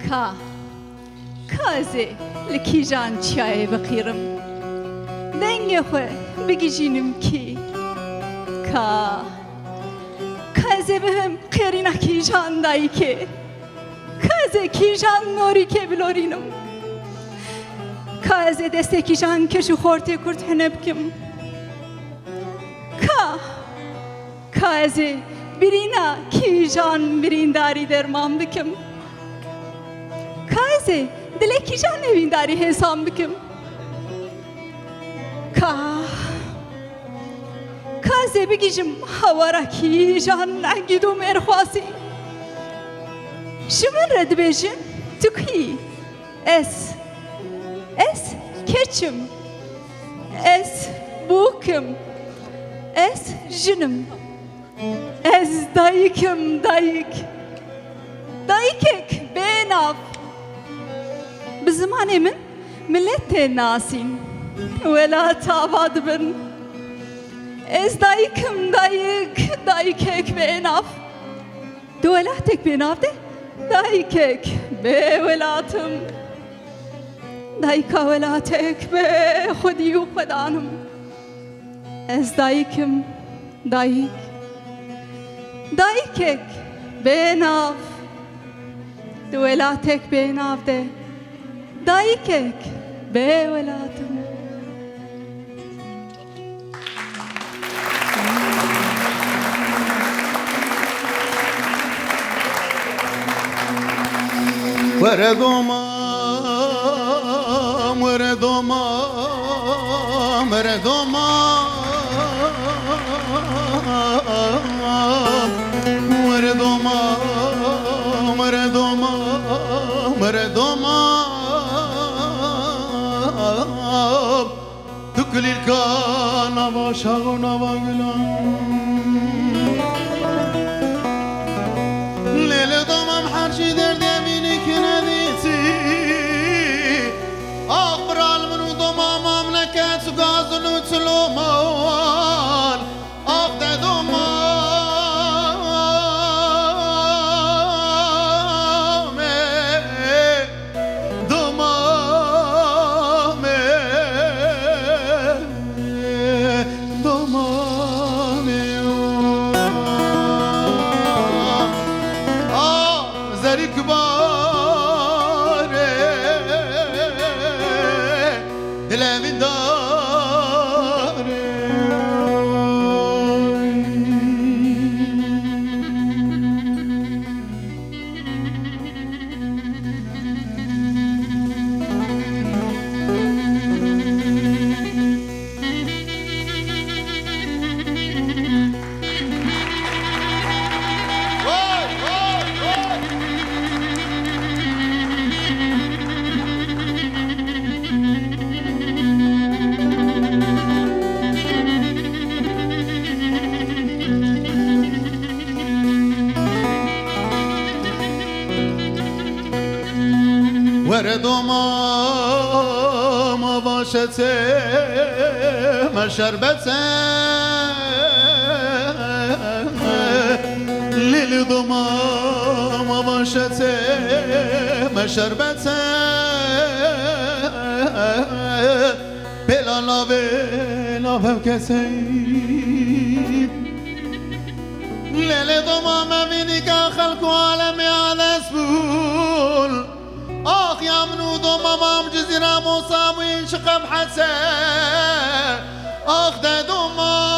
کا کازه لکیجان چای بخیرم دنگ خو بگیجینم کی کازه بهم قرینا کیجان دایی که کازه کیجان نوری که بلورینم کازه دسته کیجان کشو خورته کرد هنب کم کازه برینا کیجان برینداری درمان بکم کازه دل کیجان نوینداری حسام بکم کازه بگیجم هوارا کیجان نگیدم ارخواسی شمن رد بیجم تو کی اس keçim es bukum es jünüm ez dayıkım dayıkek benav bizim hanemin millete nasin ve la tavad bin ez dayıkım dayıkek benav duelatek benav de dayıkek be velatım دایکا ولاتک به خودی و خدانم از دایکم دایکک به ناف دو ولاتک به ناف ده دایکک به ولاتم وردوما مردوما مردوما مردوما مردوما مردوما تكلي الكان وشغنا وغلان ليل دوما محرشي درد يمينك نديتي أقبرال منو دوما مملكة غازلو تلومان أبدا دوما وردوما ما باشته ما شربته لیل دوما ما باشته ما شربته بلا ناوه کسی لیل دوما مبینی که خلق و عالم عدس بول آخ يا منود ومامام جزيرة موسى وين شقم حسن آخ ده دوما